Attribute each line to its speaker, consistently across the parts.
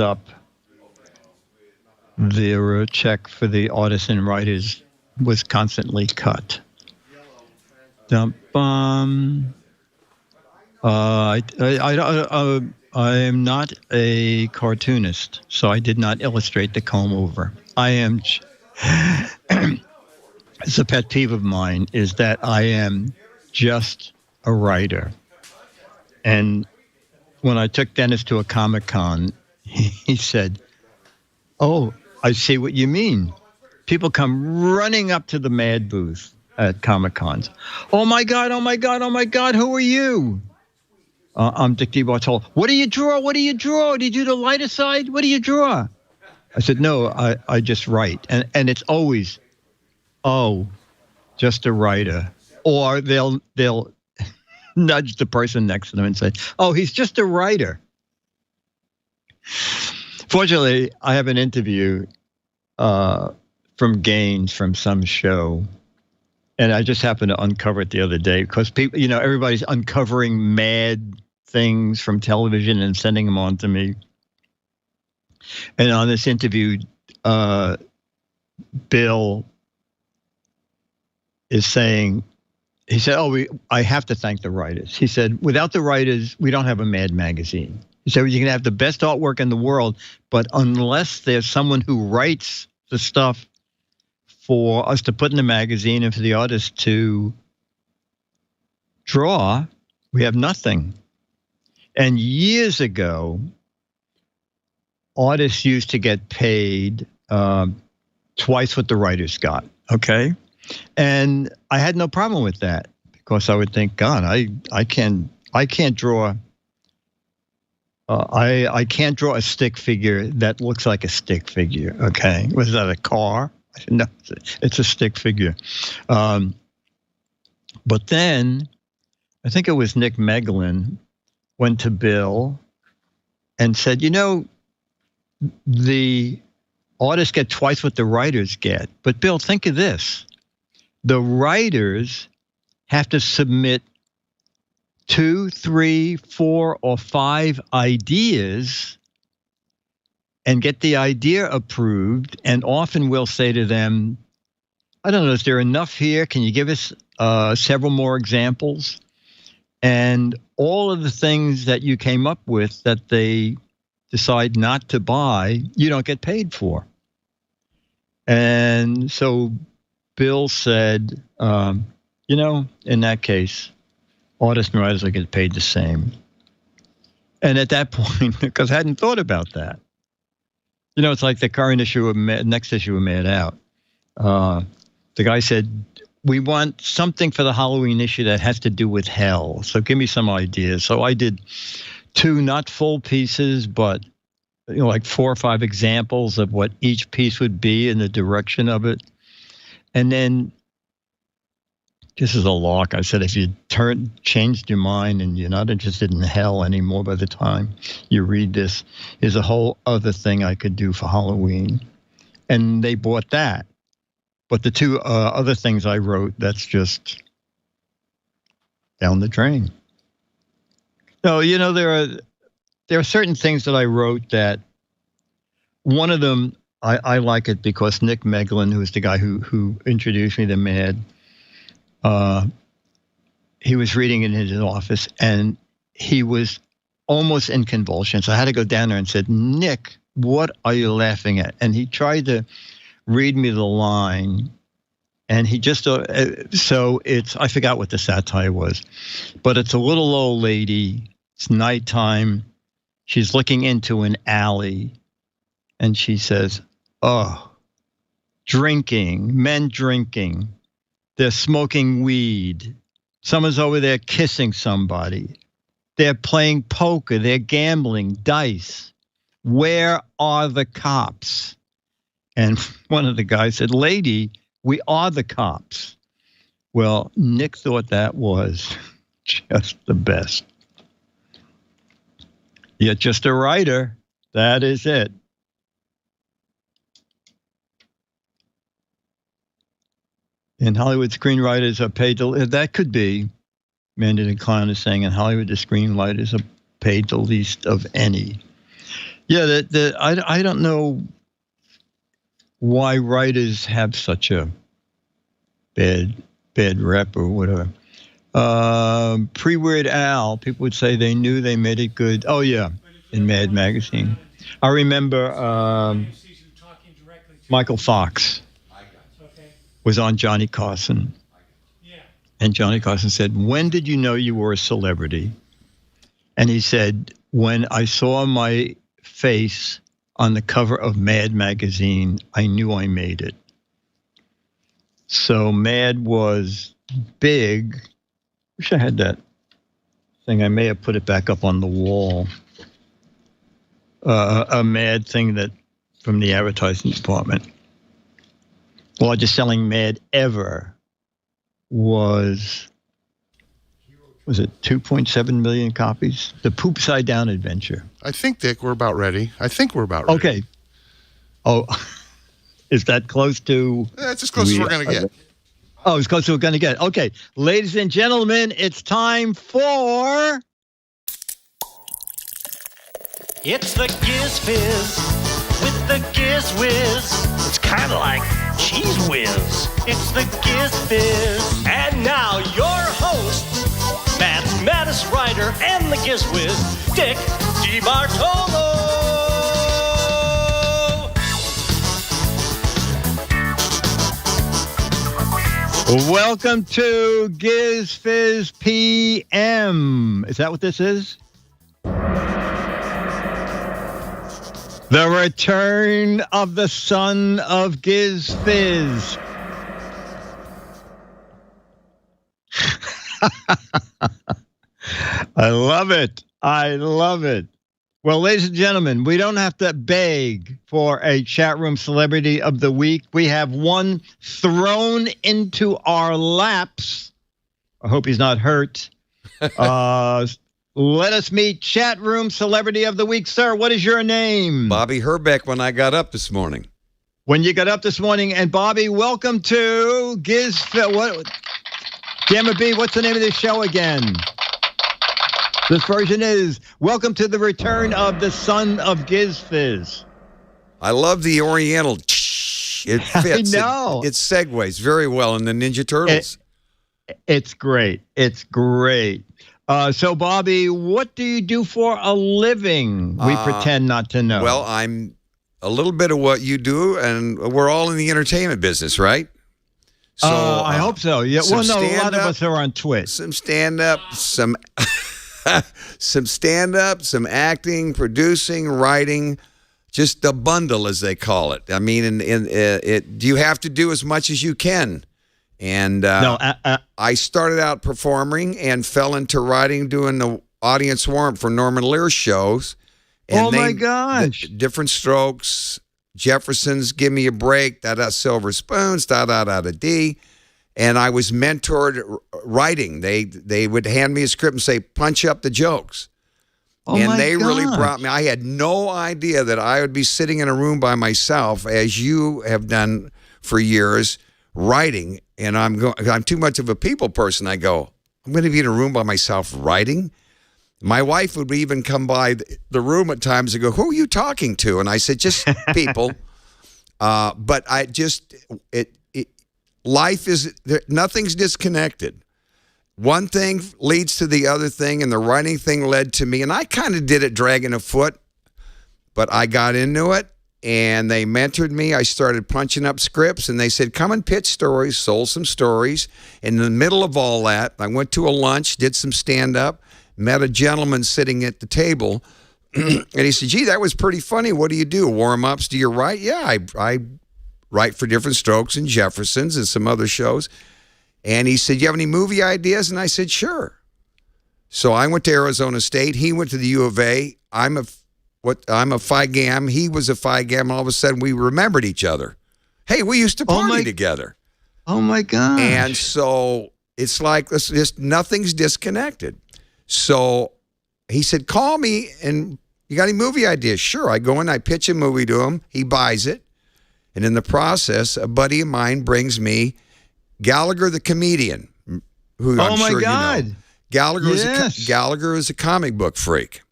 Speaker 1: up their check for the artists and writers was constantly cut. I am not a cartoonist, so I did not illustrate the comb over. I am. It's a pet peeve of mine is that I am just a writer. And when I took Dennis to a Comic-Con, he said, "Oh, I see what you mean. People come running up to the Mad booth at Comic-Cons. Oh my God, oh my God, oh my God, who are you?" I'm Dick DeBartolo. What do you draw? What do you draw? Do you do the lighter side? What do you draw? I said, no, I just write. And it's always, oh, just a writer. Or they'll nudge the person next to them and say, oh, he's just a writer. Fortunately, I have an interview from Gaines from some show. And I just happened to uncover it the other day because people, everybody's uncovering mad things from television and sending them on to me. And on this interview, Bill is saying, he said, I have to thank the writers. He said, without the writers, we don't have a Mad magazine. He said, you can have the best artwork in the world, but unless there's someone who writes the stuff for us to put in the magazine and for the artists to draw, we have nothing. And years ago, artists used to get paid twice what the writers got, okay? And I had no problem with that because I would think, God, I can't draw. I can't draw a stick figure that looks like a stick figure, okay? Was that a car? I said, no, it's a stick figure. But then, I think it was Nick Meglin went to Bill and said, the artists get twice what the writers get. But Bill, think of this. The writers have to submit 2, 3, 4, or 5 ideas and get the idea approved. And often we'll say to them, I don't know, is there enough here? Can you give us several more examples? And all of the things that you came up with that they decide not to buy, you don't get paid for. And so Bill said, in that case, artists and writers will get paid the same. And at that point, because I hadn't thought about that, it's like the current issue of next issue of Mad Out. The guy said, we want something for the Halloween issue that has to do with hell. So give me some ideas. So I did 2 not full pieces, but like 4 or 5 examples of what each piece would be and the direction of it. And then, this is a lock. I said, if you changed your mind and you're not interested in hell anymore by the time you read this, is a whole other thing I could do for Halloween. And they bought that. But the 2 other things I wrote, that's just down the drain. So, there are certain things that I wrote that one of them, I like it because Nick Meglin, who is the guy who introduced me to Mad, he was reading in his office and he was almost in convulsions. I had to go down there and said, Nick, what are you laughing at? And he tried to read me the line, and he just, so I forgot what the satire was, but it's a little old lady, it's nighttime, she's looking into an alley, and she says, oh, men drinking, they're smoking weed, someone's over there kissing somebody, they're playing poker, they're gambling, dice, where are the cops? And one of the guys said, lady, we are the cops. Well, Nick thought that was just the best. You're just a writer. That is it. And Hollywood screenwriters are paid that could be, Mandarin Clown is saying, in Hollywood, the screenwriters are paid the least of any. Yeah, I don't know why writers have such a bad rep or whatever. Pre-Weird Al, people would say they knew they made it good. Oh yeah, in Mad Magazine. I remember Michael Fox was on Johnny Carson. And Johnny Carson said, "When did you know you were a celebrity?" And he said, "When I saw my face on the cover of Mad Magazine, I knew I made it." So Mad was big. Wish I had that thing. I may have put it back up on the wall. A Mad thing that from the advertising department. Largest selling Mad ever was it 2.7 million copies? The Poop Side Down Adventure.
Speaker 2: I think, Dick, we're about ready.
Speaker 1: Okay. Oh, is that close to?
Speaker 2: That's as close as we're going to get.
Speaker 1: Oh, as close as we're going to get. Okay. Ladies and gentlemen, it's time for...
Speaker 3: It's the Giz Fiz with the Giz Whiz. It's kind of like Cheese Whiz. It's the Giz Fiz. And now your host, Matt's maddest writer and the Giz Whiz, Dick DeBartolo.
Speaker 1: Welcome to GizFiz PM. Is that what this is? The return of the son of Giz Fiz. I love it. I love it. Well, ladies and gentlemen, we don't have to beg for a chat room celebrity of the week. We have one thrown into our laps. I hope he's not hurt. Let us meet chat room celebrity of the week, sir. What is your name?
Speaker 4: Bobby Herbeck. When I got up this morning.
Speaker 1: When you got up this morning, and Bobby, welcome to Giz. What? Gamma B, what's the name of this show again? This version is welcome to the return of the son of Giz Fiz.
Speaker 4: I love the Oriental. It fits.
Speaker 1: I know.
Speaker 4: It segues very well in the Ninja Turtles.
Speaker 1: It's great. It's great. So, Bobby, what do you do for a living? We pretend not to know.
Speaker 4: Well, I'm a little bit of what you do, and we're all in the entertainment business, right?
Speaker 1: So I hope so. Yeah. Well, no, a lot of us are on Twitch.
Speaker 4: Some stand-up, some stand-up, some acting, producing, writing, just a bundle, as they call it. I mean, you have to do as much as you can. And I started out performing and fell into writing, doing the audience warm for Norman Lear's shows. And
Speaker 1: my gosh.
Speaker 4: Different Strokes, Jefferson's Give Me a Break, Da-Da Silver Spoons, Da-Da-Da-Da-Dee. And I was mentored writing. They would hand me a script and say, punch up the jokes. And they really brought me. I had no idea that I would be sitting in a room by myself, as you have done for years, writing. And I'm too much of a people person. I go, I'm going to be in a room by myself writing? My wife would even come by the room at times and go, who are you talking to? And I said, just people. But I just, life is, nothing's disconnected. One thing leads to the other thing, and the writing thing led to me. And I kind of did it dragging a foot, but I got into it. And they mentored me. I started punching up scripts, and they said, come and pitch stories, sold some stories. In the middle of all that, I went to a lunch, did some stand-up, met a gentleman sitting at the table, and he said, gee, that was pretty funny. What do you do? Warm-ups? Do you write? Yeah, I write for Different Strokes and Jefferson's and some other shows. And he said, you have any movie ideas? And I said, sure. So I went to Arizona State. He went to the U of A. I'm a Phi Gam. He was a Phi Gam. All of a sudden, we remembered each other. Hey, we used to party together.
Speaker 1: Oh, my God.
Speaker 4: And so it's like nothing's disconnected. So he said, call me, and you got any movie ideas? Sure. I go in, I pitch a movie to him. He buys it. And in the process, a buddy of mine brings me Gallagher the comedian, who I'm sure you know.
Speaker 1: God.
Speaker 4: Gallagher is a comic book freak.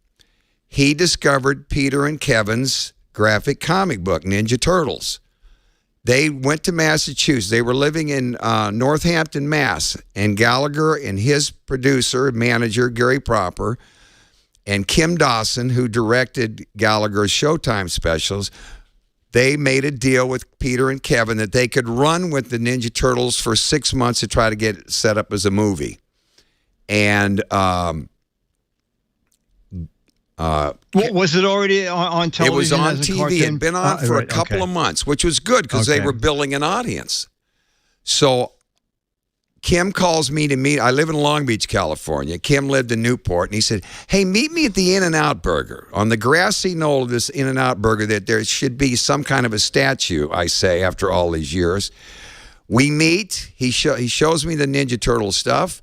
Speaker 4: he discovered Peter and Kevin's graphic comic book, Ninja Turtles. They went to Massachusetts. They were living in Northampton, Mass. And Gallagher and his producer, manager, Gary Proper, and Kim Dawson, who directed Gallagher's Showtime specials, they made a deal with Peter and Kevin that they could run with the Ninja Turtles for 6 months to try to get it set up as a movie. And
Speaker 1: was it already on television?
Speaker 4: It was on
Speaker 1: as a
Speaker 4: TV.
Speaker 1: cartoon?
Speaker 4: It had been on for a couple of months, which was good because they were building an audience. So Kim calls me to meet. I live in Long Beach, California. Kim lived in Newport, and he said, hey, meet me at the In-N-Out Burger. On the grassy knoll of this In-N-Out Burger, that there should be some kind of a statue, I say, after all these years. We meet. He shows me the Ninja Turtle stuff.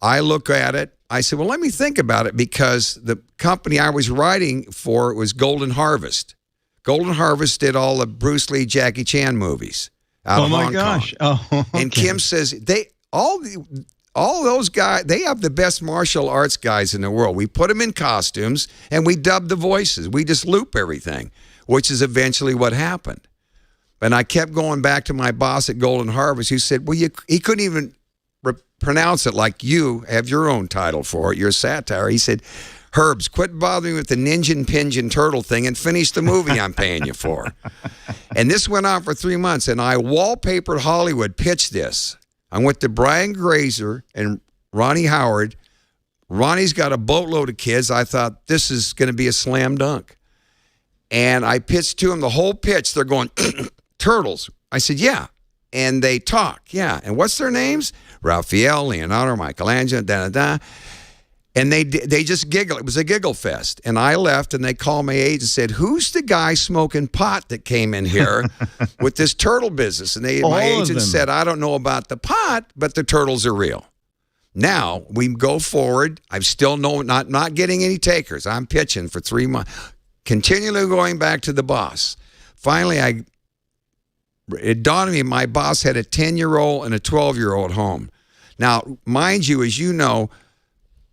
Speaker 4: I look at it. I said, well, let me think about it, because the company I was writing for was Golden Harvest. Golden Harvest did all the Bruce Lee, Jackie Chan movies out of Hong Kong.
Speaker 1: Oh, okay.
Speaker 4: And Kim says, all those guys, they have the best martial arts guys in the world. We put them in costumes and we dub the voices. We just loop everything, which is eventually what happened. And I kept going back to my boss at Golden Harvest, who said, well, he couldn't even pronounce it like you have your own title for it, your satire. He said, Herbs, quit bothering with the Ninja and Pinjin Turtle thing and finish the movie I'm paying you for. And this went on for 3 months, and I wallpapered Hollywood, pitched this. I went to Brian Grazer and Ronnie Howard. Ronnie's got a boatload of kids. I thought, this is going to be a slam dunk. And I pitched to them the whole pitch. They're going, Turtles. I said, yeah. And they talk, yeah. And what's their names? Raphael, Leonardo, Michelangelo, da-da-da. And they just giggle. It was a giggle fest. And I left, and they called my agent and said, who's the guy smoking pot that came in here with this turtle business? And my agent said, I don't know about the pot, but the turtles are real. Now, we go forward. I'm still not getting any takers. I'm pitching for 3 months, continually going back to the boss. Finally, it dawned on me, my boss had a 10-year-old and a 12-year-old home. Now, mind you, as you know,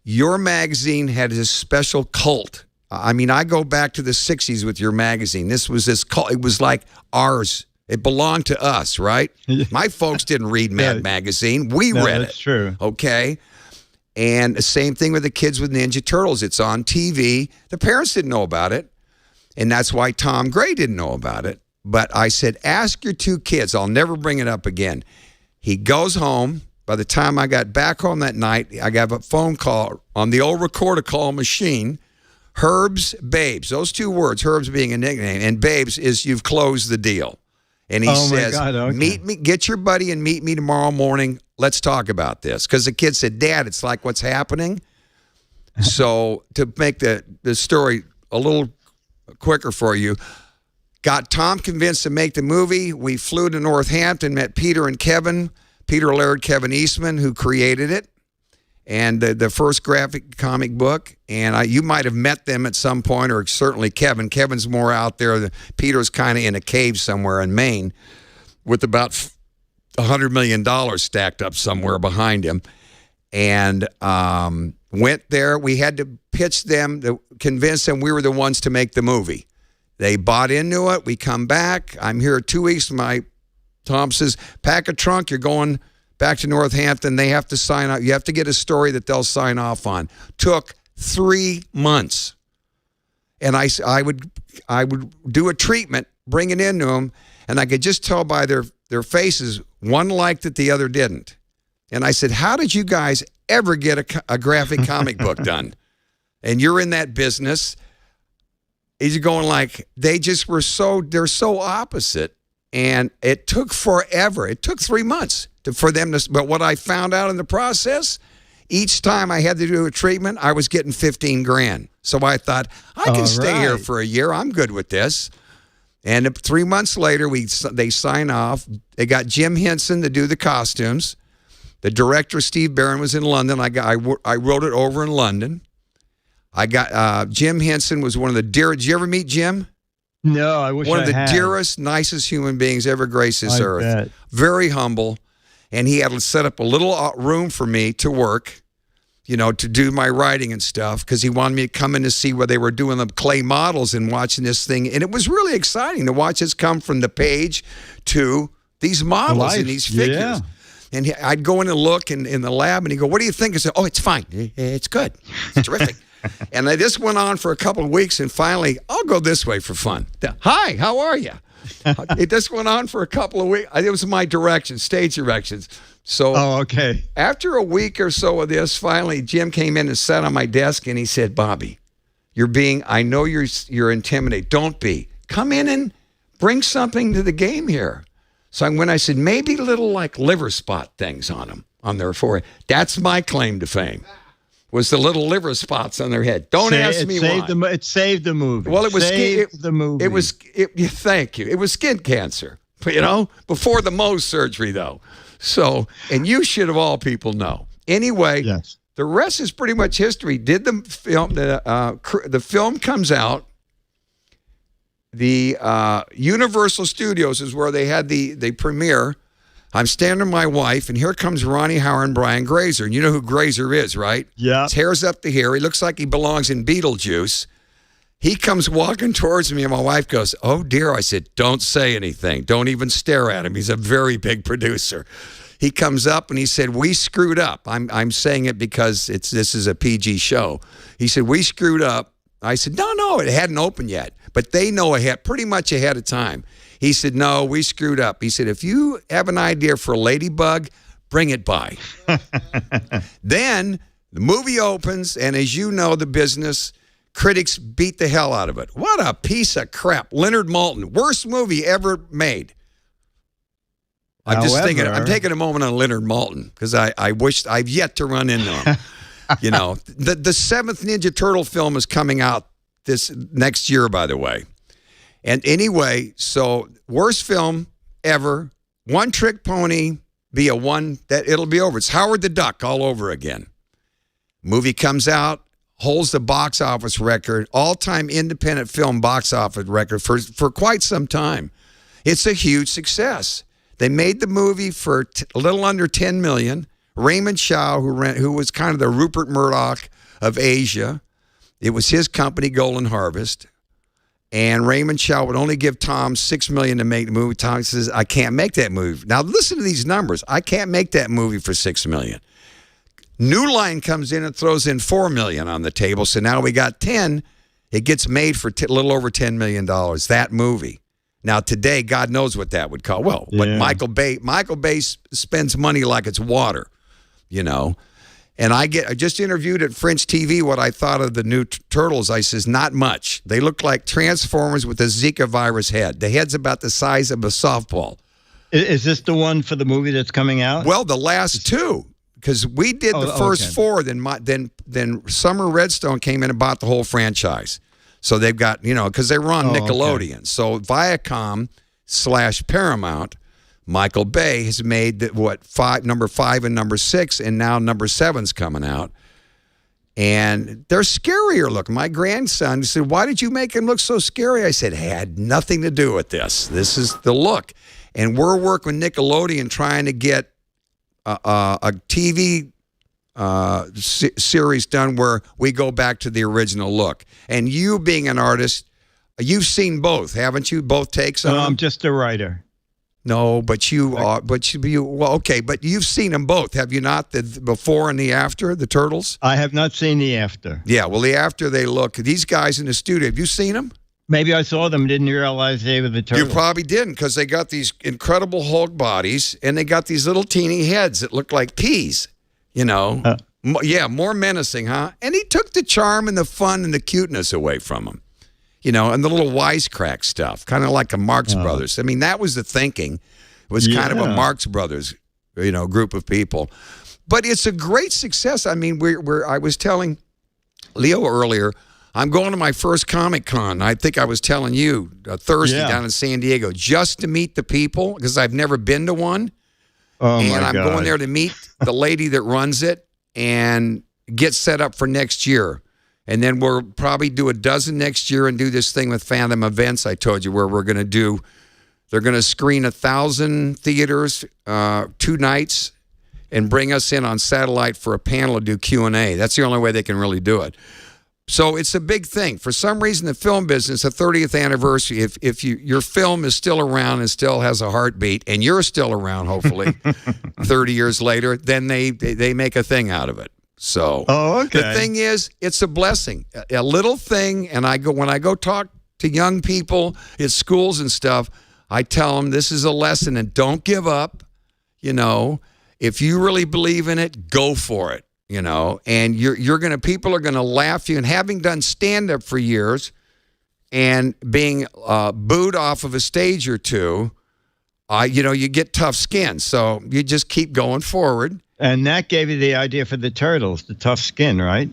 Speaker 4: your magazine had this special cult. I mean, I go back to the 60s with your magazine. This was this cult. It was like ours. It belonged to us, right? My folks didn't read Mad Magazine. We read it.
Speaker 1: That's true.
Speaker 4: Okay? And the same thing with the kids with Ninja Turtles. It's on TV. The parents didn't know about it. And that's why Tom Gray didn't know about it. But I said, ask your 2 kids. I'll never bring it up again. He goes home. By the time I got back home that night, I got a phone call on the old recorder call machine. Herbs, Babes. Those 2 words, Herbs being a nickname, and Babes is you've closed the deal. And he says, meet me, get your buddy and meet me tomorrow morning. Let's talk about this. Because the kid said, Dad, it's like what's happening. So to make the story a little quicker for you, got Tom convinced to make the movie. We flew to Northampton, met Peter and Kevin, Peter Laird, Kevin Eastman, who created it, and the first graphic comic book. And you might have met them at some point, or certainly Kevin. Kevin's more out there. Peter's kind of in a cave somewhere in Maine with about $100 million stacked up somewhere behind him. And went there. We had to pitch them, to convince them we were the ones to make the movie. They bought into it. We come back. I'm here 2 weeks. Tom says, pack a trunk. You're going back to Northampton. They have to sign up. You have to get a story that they'll sign off on. Took 3 months. And I would do a treatment, bring it into them, and I could just tell by their faces, one liked it, the other didn't. And I said, how did you guys ever get a graphic comic book done? And you're in that business. He's going like, they're so opposite. And it took forever. It took 3 months for them to, but what I found out in the process, each time I had to do a treatment, I was getting 15 grand. So I thought, I can stay here for a year. I'm good with this. And 3 months later, they sign off. They got Jim Henson to do the costumes. The director, Steve Barron, was in London. I wrote it over in London. I got Jim Henson was one of the dearest. Did you ever meet Jim?
Speaker 1: No, I wish I had.
Speaker 4: One of the dearest, nicest human beings ever graced this earth. Bet. Very humble. And he had set up a little room for me to work. to do my writing and stuff, because he wanted me to come in to see where they were doing the clay models and watching this thing. And it was really exciting to watch this come from the page to these models and these figures.
Speaker 1: Yeah.
Speaker 4: And I'd go in and look in the lab, and he'd go, "What do you think?" I said, "Oh, it's fine. It's good. It's terrific." And this went on for a couple of weeks, and finally, I'll go this way for fun. "Hi, how are you?" It just went on for a couple of weeks. It was my directions, stage directions. So
Speaker 1: okay.
Speaker 4: After a week or so of this, finally, Jim came in and sat on my desk, and he said, "Bobby, I know you're intimidated. Don't be. Come in and bring something to the game here." So when I said, maybe little like liver spot things on them, on their forehead. That's my claim to fame, was the little liver spots on their head. Don't ask me why.
Speaker 1: It saved the movie.
Speaker 4: Well, it was
Speaker 1: the movie.
Speaker 4: Thank you. It was skin cancer, before the Mohs surgery, though. So, and you should, of all people, know. Anyway,
Speaker 1: yes.
Speaker 4: The rest is pretty much history. Did the film, the film comes out. The Universal Studios is where they had the premiere. I'm standing with my wife, and here comes Ronnie Howard and Brian Grazer. And you know who Grazer is, right?
Speaker 1: Yeah.
Speaker 4: His hair's up to here. He looks like he belongs in Beetlejuice. He comes walking towards me, and my wife goes, "Oh, dear." I said, "Don't say anything. Don't even stare at him. He's a very big producer." He comes up, and he said, "We screwed up." I'm saying it because this is a PG show. He said, "We screwed up." I said, no, it hadn't opened yet. But they know pretty much ahead of time. He said, "No, we screwed up." He said, "If you have an idea for a ladybug, bring it by." Then the movie opens, and as you know, the business, critics beat the hell out of it. What a piece of crap. Leonard Maltin, worst movie ever made. I'm taking a moment on Leonard Maltin, because I wish I've yet to run into him. The seventh Ninja Turtle film is coming out this next year, by the way. And anyway, so worst film ever, one trick pony, it'll be over. It's Howard the Duck all over again. Movie comes out, holds the box office record, all-time independent film box office record for quite some time. It's a huge success. They made the movie for a little under $10 million. Raymond Chow, who was kind of the Rupert Murdoch of Asia, it was his company, Golden Harvest. And Raymond Chow would only give Tom $6 million to make the movie. Tom says, "I can't make that movie." Now listen to these numbers. I can't make that movie for $6 million. New Line comes in and throws in $4 million on the table. So now we got 10. It gets made for a little over $10 million, that movie. Now today, God knows what that would cost. Well, but Michael Bay spends money like it's water, And I just interviewed at French TV what I thought of the new Turtles. I says, not much. They look like Transformers with a Zika virus head. The head's about the size of a softball.
Speaker 1: Is this the one for the movie that's coming out?
Speaker 4: Well, the last two, because we did the first four. Then Summer Redstone came in and bought the whole franchise. So they've got, because they were on Nickelodeon. Okay. So Viacom/Paramount, Michael Bay has made number 5 and number 6, and now number 7's coming out. And they're scarier looking. My grandson said, "Why did you make him look so scary?" I said, "It had nothing to do with this. This is the look." And we're working with Nickelodeon trying to get a TV series done where we go back to the original look. And you being an artist, you've seen both, haven't you? Both takes on them?
Speaker 1: I'm just a writer.
Speaker 4: No, but but you've seen them both, have you not? The before and the after, the Turtles?
Speaker 1: I have not seen the after.
Speaker 4: Yeah, well, the after these guys in the studio, have you seen them?
Speaker 1: Maybe I saw them, didn't realize they were the Turtles.
Speaker 4: You probably didn't, because they got these incredible Hulk bodies, and they got these little teeny heads that look like peas, more menacing, huh? And he took the charm and the fun and the cuteness away from them. And the little wisecrack stuff, kind of like a Marx Brothers. I mean, that was the thinking. It was kind of a Marx Brothers, group of people. But it's a great success. I mean, I was telling Leo earlier, I'm going to my first Comic-Con. I think I was telling you Thursday down in San Diego, just to meet the people, because I've never been to one. And I'm going there to meet the lady that runs it and get set up for next year. And then we'll probably do a dozen next year and do this thing with Fathom Events I told you, where they're going to screen 1,000 theaters 2 nights. and bring us in on satellite for a panel to do Q&A. That's the only way they can really do it. So it's a big thing. For some reason, the film business, the 30th anniversary, if your film is still around and still has a heartbeat, and you're still around, hopefully, 30 years later, then they make a thing out of it. So the thing is, it's a blessing. A little thing, and when I go talk to young people at schools and stuff, I tell them this is a lesson, and don't give up. If you really believe in it, go for it. And people are gonna laugh at you. And having done stand-up for years and being booed off of a stage or two, you get tough skin. So you just keep going forward.
Speaker 1: And that gave you the idea for the turtles, the tough skin, right?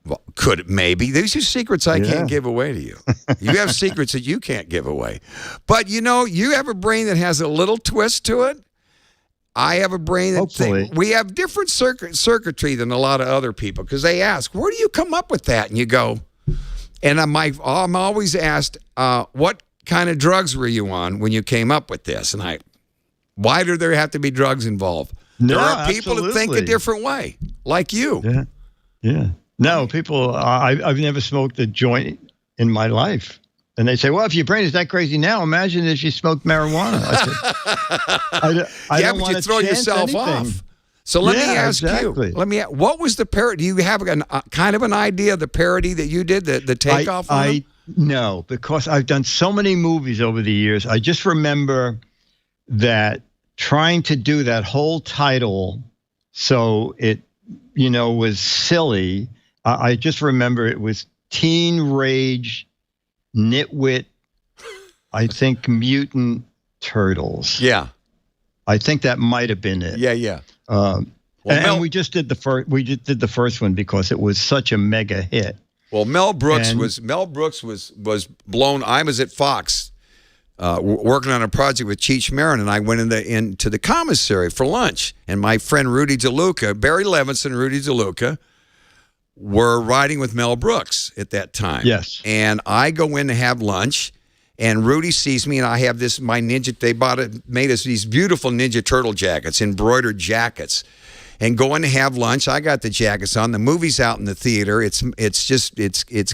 Speaker 4: Well, could it maybe? These are secrets I can't give away to you. You have secrets that you can't give away. But you have a brain that has a little twist to it. I have a brain that we have different circuitry than a lot of other people, because they ask, where do you come up with that? And you go, and I'm always asked, what kind of drugs were you on when you came up with this? And why do there have to be drugs involved?
Speaker 1: No,
Speaker 4: there are people that think a different way, like you.
Speaker 1: Yeah. No, people, I've never smoked a joint in my life. And they say, well, if your brain is that crazy now, imagine if you smoked marijuana. I said, I don't
Speaker 4: but you throw yourself off. So let me ask you. What was the parody? Do you have kind of an idea of the parody that you did, the takeoff?
Speaker 1: No, because I've done so many movies over the years. I just remember that trying to do that whole title so it, was silly. I just remember it was Teen Rage Nitwit, I think, Mutant Turtles.
Speaker 4: Yeah,
Speaker 1: I think that might have been it.
Speaker 4: Yeah.
Speaker 1: And we just did the first. We just did the first one because it was such a mega hit.
Speaker 4: Well, Mel Brooks was blown. I was at Fox working on a project with Cheech Marin, and I went into the commissary for lunch. And my friend Rudy DeLuca, Barry Levinson, Rudy DeLuca, were riding with Mel Brooks at that time.
Speaker 1: Yes.
Speaker 4: And I go in to have lunch, and Rudy sees me, and I have my Ninja. They made us these beautiful Ninja Turtle jackets, embroidered jackets. And going to have lunch, I got the jackets on. The movie's out in the theater. It's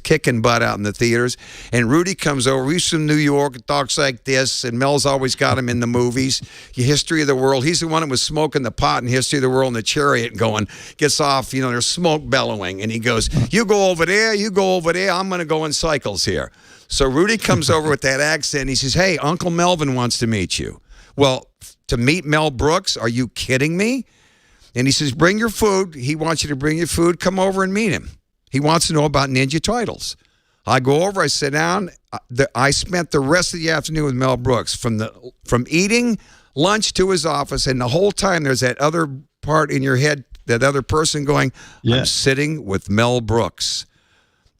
Speaker 4: kicking butt out in the theaters. And Rudy comes over. He's from New York. It talks like this. And Mel's always got him in the movies. History of the World. He's the one that was smoking the pot in History of the World in the Chariot and gets off, there's smoke bellowing. And he goes, you go over there, you go over there. I'm going to go in cycles here. So Rudy comes over with that accent. He says, hey, Uncle Melvin wants to meet you. Well, to meet Mel Brooks? Are you kidding me? And he says, bring your food. He wants you to bring your food. Come over and meet him. He wants to know about Ninja Turtles. I go over. I sit down. I spent the rest of the afternoon with Mel Brooks, from eating lunch to his office, and the whole time there's that other part in your head, that other person going, I'm sitting with Mel Brooks,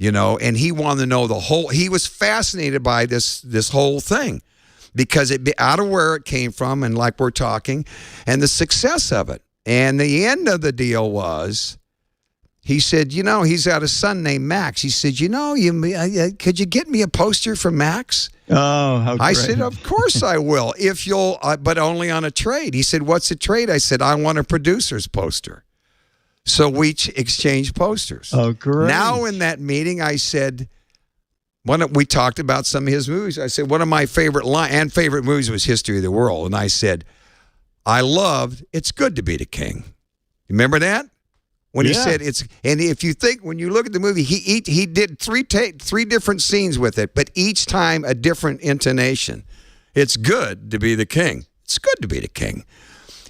Speaker 4: and he wanted to know he was fascinated by this whole thing, because out of where it came from, and like we're talking, and the success of it. And the end of the deal was, he said, he's got a son named Max. He said, could you get me a poster for Max?
Speaker 1: Oh, how great.
Speaker 4: I said, of course I will, if you'll, but only on a trade. He said, what's a trade? I said, I want a producer's poster. So we exchanged posters.
Speaker 1: Oh, great.
Speaker 4: Now in that meeting, I said, we talked about some of his movies. I said, one of my favorite movies was History of the World. And I said, I loved It's Good to Be the King. You remember that? When he said and if you think, when you look at the movie, he did three different scenes with it, but each time a different intonation. It's good to be the king. It's good to be the king.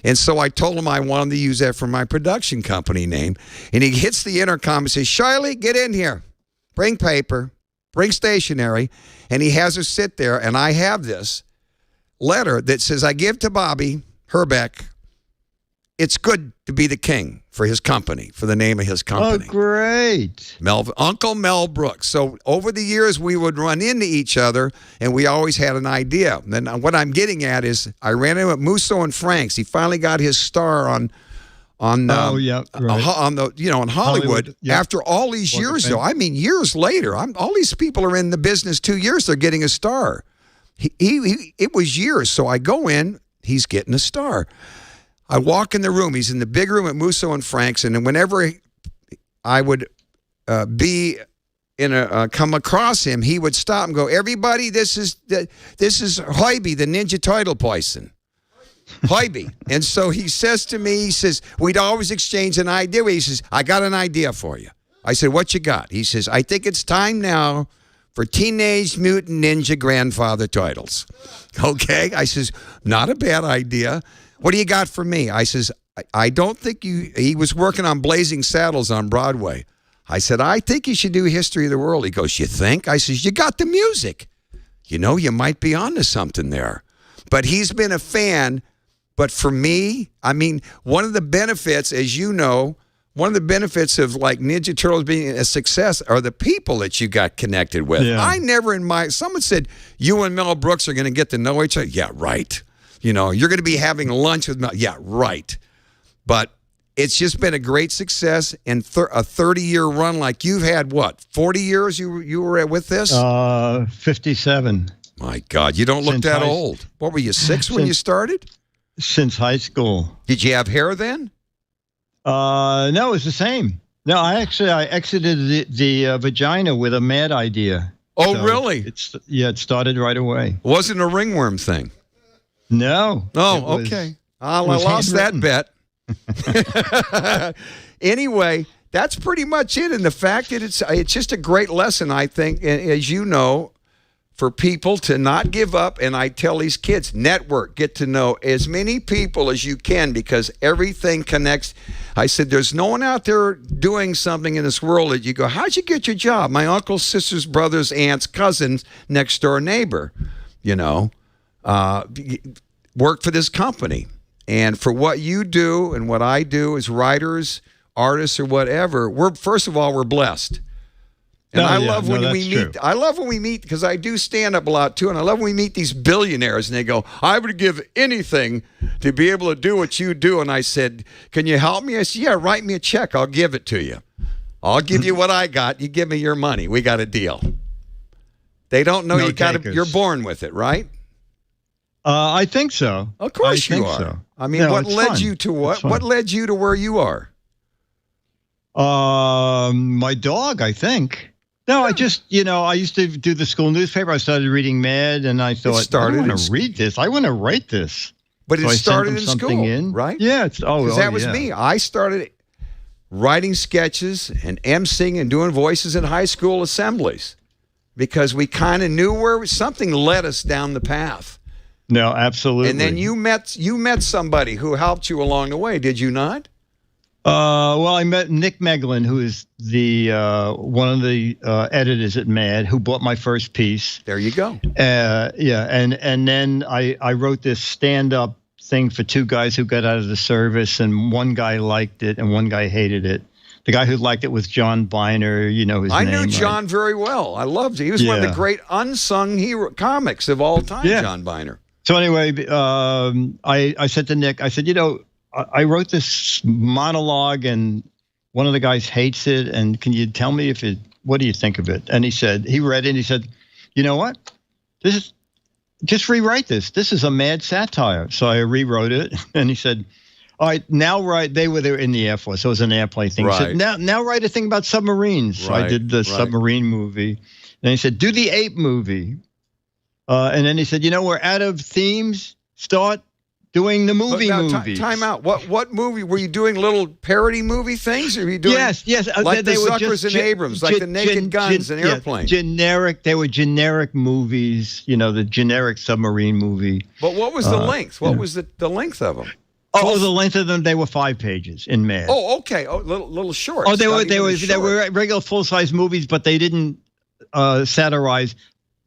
Speaker 4: And so I told him I wanted to use that for my production company name. And he hits the intercom and says, Shiley, get in here. Bring paper. Bring stationery. And he has her sit there, and I have this letter that says, I give to Bobby Herbeck, it's good to be the king, for his company, for the name of his company.
Speaker 1: Oh, great.
Speaker 4: Uncle Mel Brooks. So over the years, we would run into each other, and we always had an idea. And then what I'm getting at is, I ran into Musso and Franks. He finally got his star in Hollywood. After all these years, though. I mean, years later. All these people are in the business 2 years. They're getting a star. It was years. So I go in. He's getting a star. I walk in the room. He's in the big room at Musso and Frank's, and whenever I would be in come across him, he would stop and go, "Everybody, this is Hobie, the Ninja Turtle person." Hobie. And so he says to me, he says, we'd always exchange an idea. He says, "I got an idea for you." I said, "What you got?" He says, "I think it's time now for Teenage Mutant Ninja Grandfather Turtles." Okay. I says, "Not a bad idea. What do you got for me?" I says, I don't think he was working on Blazing Saddles on Broadway. I said, "I think you should do History of the World." He goes, "You think?" I says, "You got the music. You know, you might be onto something there." But he's been a fan. But for me, I mean, one of the benefits, as you know, one of the benefits of like Ninja Turtles being a success are the people that you got connected with.
Speaker 1: Yeah.
Speaker 4: I never someone said, "You and Mel Brooks are going to get to know each other." Yeah, right. You know, you're going to be having lunch with Mel. Yeah, right. But it's just been a great success and a 30-year run like you've had. What, 40 years you were with this?
Speaker 1: 57.
Speaker 4: My God, you don't look that old. What were you, 6 when you started?
Speaker 1: Since high school.
Speaker 4: Did you have hair then?
Speaker 1: No, it was the same. No, I exited the vagina with a mad idea.
Speaker 4: Oh,
Speaker 1: So
Speaker 4: really?
Speaker 1: It started right away.
Speaker 4: Wasn't a ringworm thing.
Speaker 1: No.
Speaker 4: Oh, okay. I lost that bet. Anyway, that's pretty much it. And the fact that it's just a great lesson, I think, as you know, for people to not give up. And I tell these kids, network, get to know as many people as you can because everything connects. I said, there's no one out there doing something in this world that you go, "How'd you get your job?" My uncles, sisters, brothers, aunts, cousins, next door neighbor, worked for this company. And for what you do and what I do as writers, artists, or whatever, first of all, we're blessed. And I love when we meet. I love when we meet because I do stand up a lot too, and I love when we meet these billionaires and they go, "I would give anything to be able to do what you do." And I said, "Can you help me?" I said, "Yeah, write me a check. I'll give it to you. I'll give you what I got. You give me your money. We got a deal." They don't know you're born with it, right?
Speaker 1: I think so.
Speaker 4: Of course you are.
Speaker 1: So.
Speaker 4: I mean, what led you to what? What led you to where you are?
Speaker 1: My dog, I think. No, I just, I used to do the school newspaper. I started reading Mad, and I thought, I want to read this. I want to write this.
Speaker 4: But it started in school, right?
Speaker 1: Yeah.
Speaker 4: Because that was me. I started writing sketches and emceeing and doing voices in high school assemblies because we kind of knew where something led us down the path.
Speaker 1: No, absolutely.
Speaker 4: And then you met somebody who helped you along the way, did you not?
Speaker 1: Well, I met Nick Meglin, who is the one of the editors at Mad, who bought my first piece.
Speaker 4: There you go.
Speaker 1: Yeah, and then I wrote this stand-up thing for two guys who got out of the service, and one guy liked it and one guy hated it. The guy who liked it was John Biner. You know his name.
Speaker 4: I knew John very well. I loved him. He was one of the great unsung hero comics of all time, John Biner.
Speaker 1: So anyway, I said to Nick, I said, I wrote this monologue and one of the guys hates it. And can you tell me what do you think of it? And he read it and he said, "You know what? Just rewrite this. This is a mad satire." So I rewrote it and he said, "All right, now write." They were there in the Air Force. So it was an airplane thing.
Speaker 4: Right.
Speaker 1: He said, now write a thing about submarines. So I did the submarine movie. And he said, "Do the ape movie." And then he said, "We're out of themes. Start doing the movie.
Speaker 4: Time out. What movie were you doing? Little parody movie things? Or were you doing?
Speaker 1: Yes.
Speaker 4: Like the Zuckers and Abrams, like the Naked Guns and Airplane.
Speaker 1: Generic. They were generic movies. The generic submarine movie.
Speaker 4: But what was the length? What was the length of them?
Speaker 1: Oh, the length of them. They were 5 pages in Mad.
Speaker 4: Oh, okay. Oh, little short.
Speaker 1: Oh, they were regular full-size movies, but they didn't satirize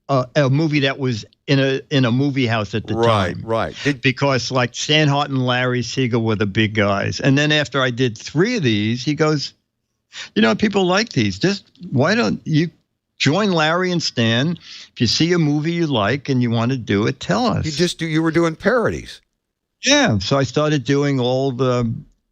Speaker 1: a movie that was in a movie house at the time.
Speaker 4: Right.
Speaker 1: Because like Stan Hart and Larry Siegel were the big guys. And then after I did 3 of these, he goes, people like these. Just why don't you join Larry and Stan? If you see a movie you like and you want to do it, tell us.
Speaker 4: You were doing parodies.
Speaker 1: Yeah. So I started doing all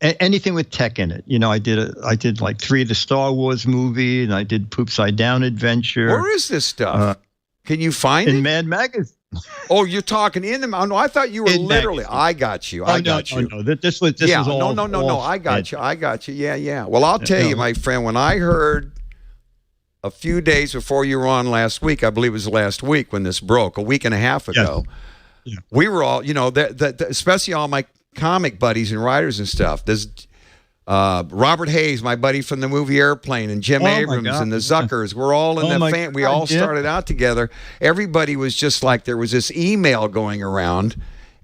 Speaker 1: anything with tech in it. I did like 3 of the Star Wars movie, and I did Poop Side Down Adventure.
Speaker 4: Where is this stuff? Can you find it?
Speaker 1: In Mad Magazine.
Speaker 4: Oh, you're talking in the mouth. No, I thought you were
Speaker 1: In
Speaker 4: literally.
Speaker 1: magazine.
Speaker 4: I got you. I got you.
Speaker 1: No. This was all.
Speaker 4: No. I got you. I got you. Yeah. Well, I'll tell you, my friend, when I heard a few days before you were on last week, I believe it was last week when this broke, a week and a half ago, we were all, especially all my comic buddies and writers and stuff. There's Robert Hayes, my buddy from the movie Airplane, and Jim Abrams and the Zuckers. We're all in the fan. We all started out together. Everybody was just like, there was this email going around,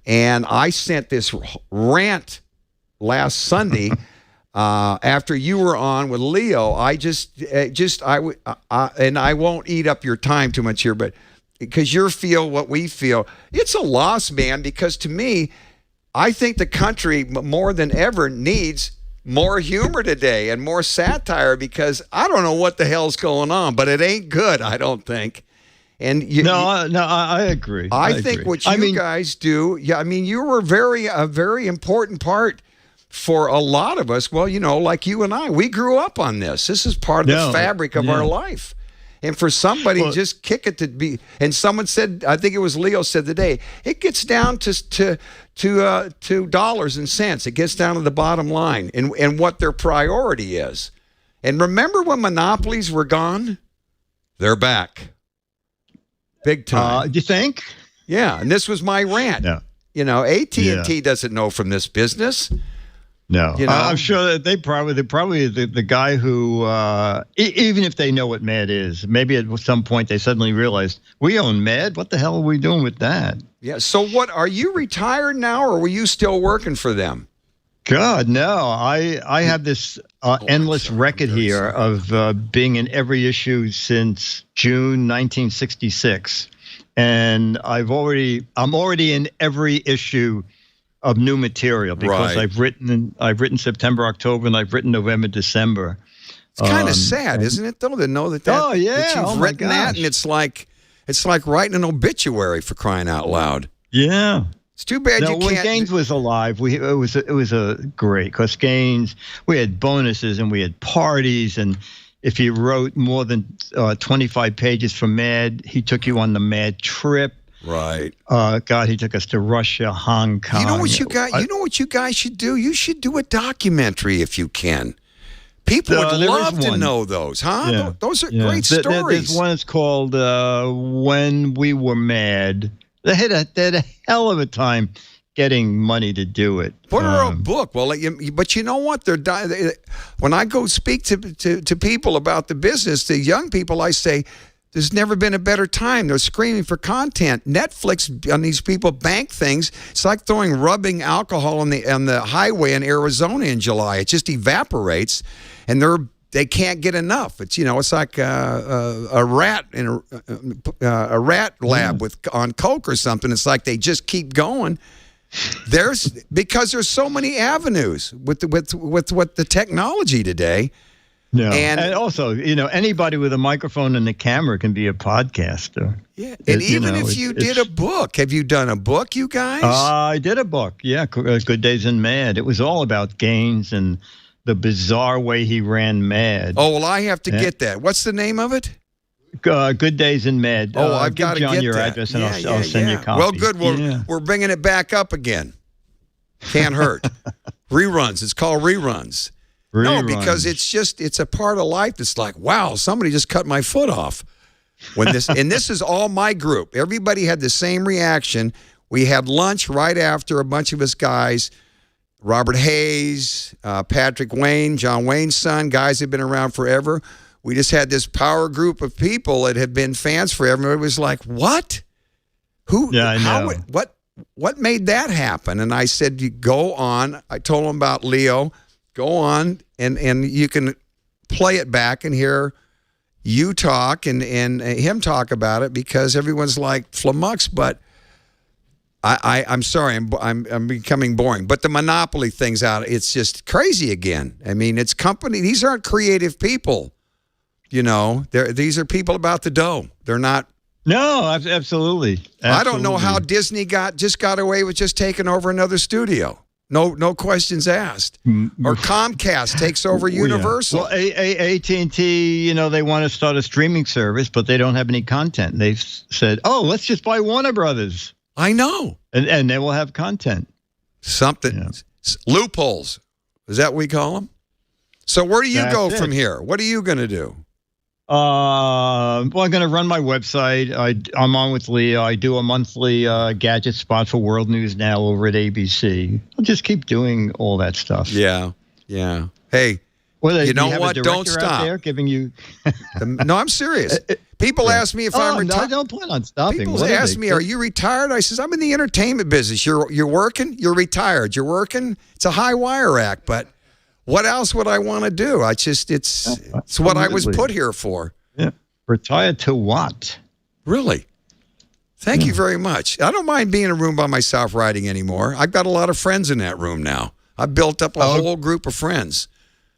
Speaker 4: and I sent this rant last Sunday. After you were on with Leo, and I won't eat up your time too much here, but because you feel what we feel, it's a loss, man, because to me, I think the country more than ever needs more humor today and more satire, because I don't know what the hell's going on, but it ain't good, I don't think. And
Speaker 1: I agree.
Speaker 4: I think what you guys do, you were a very important part for a lot of us. Well, like you and I, we grew up on this. This is part of the fabric of our life. And for somebody, just kick it to be. And someone said, I think it was Leo said today, it gets down to dollars and cents. It gets down to the bottom line and what their priority is. And remember when monopolies were gone? They're back, big time.
Speaker 1: Do you think?
Speaker 4: Yeah. And this was my rant.
Speaker 1: Yeah.
Speaker 4: AT&T doesn't know from this business.
Speaker 1: No, I'm sure that the guy who, even if they know what MAD is, maybe at some point they suddenly realized we own MAD. What the hell are we doing with that?
Speaker 4: Yeah. So what, are you retired now, or were you still working for them?
Speaker 1: God, no. I have this endless record here of being in every issue since June 1966, and I'm already in every issue of new material, because I've written September, October, and I've written November, December.
Speaker 4: It's kind of sad, isn't it, though, to know that you've written that, and it's like writing an obituary, for crying out loud.
Speaker 1: Yeah.
Speaker 4: It's too bad you can't.
Speaker 1: When Gaines was alive, it was a great, because Gaines, we had bonuses and we had parties, and if you wrote more than 25 pages for MAD, he took you on the MAD trip.
Speaker 4: Right.
Speaker 1: God, he took us to Russia, Hong Kong.
Speaker 4: You know what you guys should do? You should do a documentary if you can. People would love to know those, huh?
Speaker 1: Yeah.
Speaker 4: Those are great stories.
Speaker 1: There's one that's called When We Were Mad. They had a hell of a time getting money to do it.
Speaker 4: Put her a book. Well, but you know what? When I go speak to people about the business, the young people, I say, there's never been a better time. They're screaming for content. Netflix on these people bank things. It's like rubbing alcohol on the highway in Arizona in July. It just evaporates, and they can't get enough. It's it's like a rat in a rat lab on coke or something. It's like they just keep going. Because there's so many avenues with what the technology today.
Speaker 1: No. And also, anybody with a microphone and a camera can be a podcaster.
Speaker 4: Yeah. And even if you did a book, have you done a book, you guys?
Speaker 1: I did a book. Yeah. Good Days in MAD. It was all about Gaines and the bizarre way he ran MAD.
Speaker 4: Oh, well, I have to get that. What's the name of it?
Speaker 1: Good Days in MAD.
Speaker 4: I've got to get
Speaker 1: your
Speaker 4: that.
Speaker 1: address, and I'll send you a copy.
Speaker 4: Well, good. We're bringing it back up again. Can't hurt. Reruns. It's called Reruns. No, because it's a part of life that's like, wow, somebody just cut my foot off. And this is all my group. Everybody had the same reaction. We had lunch right after, a bunch of us guys, Robert Hayes, Patrick Wayne, John Wayne's son, guys that have been around forever. We just had this power group of people that had been fans forever. It was like, what? Who?
Speaker 1: Yeah, I know.
Speaker 4: What made that happen? And I said, you go on. I told them about Leo. Go on, and you can play it back and hear you talk and him talk about it, because everyone's like flummoxed. But I'm sorry, I'm becoming boring. But the monopoly thing's out. It's just crazy again. I mean, it's company. These aren't creative people. These are people about the dough. They're not.
Speaker 1: No, absolutely.
Speaker 4: I don't know how Disney got away with just taking over another studio. No questions asked. Or Comcast takes over Universal.
Speaker 1: Well, AT&T, they want to start a streaming service, but they don't have any content. They've said, let's just buy Warner Brothers.
Speaker 4: I know.
Speaker 1: And they will have content.
Speaker 4: Something. Loopholes. Is that what we call them? So where do you go from here? What are you going to do?
Speaker 1: I'm going to run my website. I'm on with Leo. I do a monthly gadget spot for World News Now over at ABC. I'll just keep doing all that stuff.
Speaker 4: Yeah. Hey, you know what? Don't stop.
Speaker 1: There giving you.
Speaker 4: No, I'm serious. People ask me if I'm retired.
Speaker 1: I don't plan on stopping.
Speaker 4: People ask me, "Are you retired?" I says, "I'm in the entertainment business. You're working. You're retired. You're working. It's a high wire act, but." What else would I want to do? It's what I was put here for.
Speaker 1: Yeah. Retired to what?
Speaker 4: Really? Thank you very much. I don't mind being in a room by myself writing anymore. I've got a lot of friends in that room now. I've built up a whole group of friends.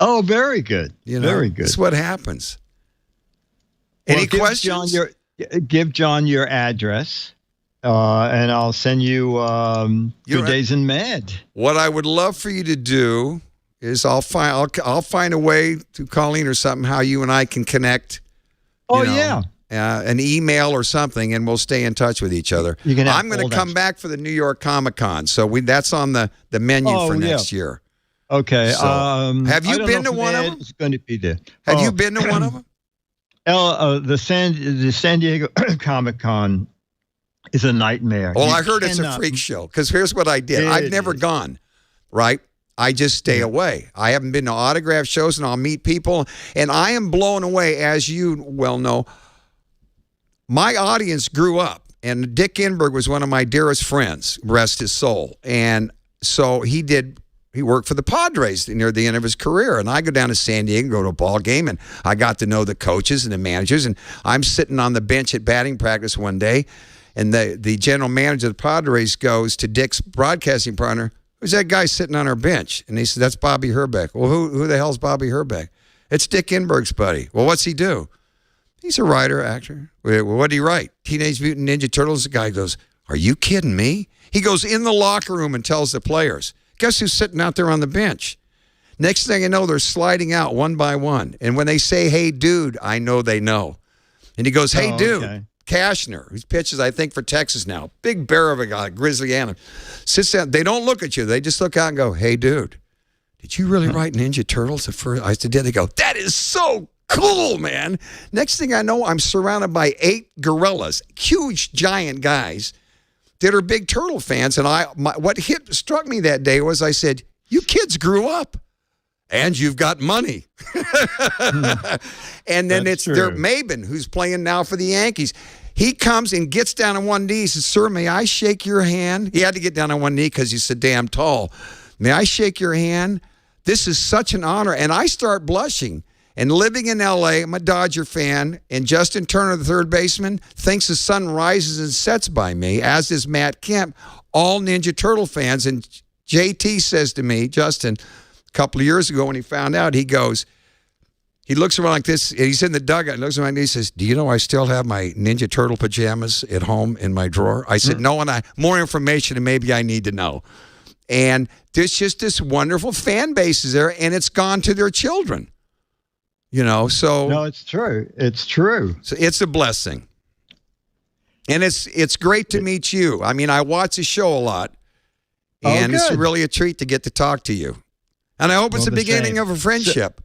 Speaker 1: Oh, very good. Very good.
Speaker 4: That's what happens. Any questions?
Speaker 1: Give John your address, and I'll send you Good Days in Mad.
Speaker 4: What I would love for you to do is I'll find a way to Colleen or something how you and I can connect. An email or something, and we'll stay in touch with each other. I'm going to come back for the New York Comic Con, so that's on the menu for next year.
Speaker 1: Okay.
Speaker 4: So, have you been to one of them?
Speaker 1: It's going to be there.
Speaker 4: Have you been to one of them?
Speaker 1: The San Diego Comic Con is a nightmare.
Speaker 4: Well, I heard it's a freak show because here's what I did. I've never gone, right? I just stay away. I haven't been to autograph shows, and I'll meet people, and I am blown away, as you well know. My audience grew up, and Dick Enberg was one of my dearest friends, rest his soul. And so he worked for the Padres near the end of his career, and I go down to San Diego, go to a ball game, and I got to know the coaches and the managers, and I'm sitting on the bench at batting practice one day, and the general manager of the Padres goes to Dick's broadcasting partner, "Who's that guy sitting on our bench?" And he said, "That's Bobby Herbeck." "Well, who the hell's Bobby Herbeck?" "It's Dick Enberg's buddy." "Well, what's he do?" "He's a writer, actor." "Well, what did he write?" "Teenage Mutant Ninja Turtles." The guy goes, "Are you kidding me?" He goes in the locker room and tells the players, "Guess who's sitting out there on the bench?" Next thing I know, they're sliding out one by one. And when they say, "Hey, dude," I know they know. And he goes, "Hey, dude." Okay. Cashner, who pitches, I think, for Texas now. Big bear of a guy, grizzly animal. Sits down. They don't look at you. They just look out and go, "Hey, dude, did you really write Ninja Turtles at first?" I said, "Yeah." They go, "That is so cool, man." Next thing I know, I'm surrounded by 8 gorillas, huge, giant guys that are big turtle fans. And what struck me that day was I said, "You kids grew up. And you've got money." And then their Maben, who's playing now for the Yankees. He comes and gets down on one knee. He says, "Sir, may I shake your hand?" He had to get down on one knee because he's so damn tall. "May I shake your hand? This is such an honor." And I start blushing. And living in L.A., I'm a Dodger fan, and Justin Turner, the third baseman, thinks the sun rises and sets by me, as does Matt Kemp, all Ninja Turtle fans. And JT says to me, Justin, a couple of years ago when he found out, he looks around like this, and he's in the dugout, and looks around and he says, "Do you know I still have my Ninja Turtle pajamas at home in my drawer?" I said, "No, and more information, and maybe I need to know." And there's just this wonderful fan base is there, and it's gone to their children. So
Speaker 1: no, it's true. It's true.
Speaker 4: So it's a blessing, and it's great to meet you. I mean, I watch the show a lot, and it's really a treat to get to talk to you. And I hope it's the beginning of a friendship.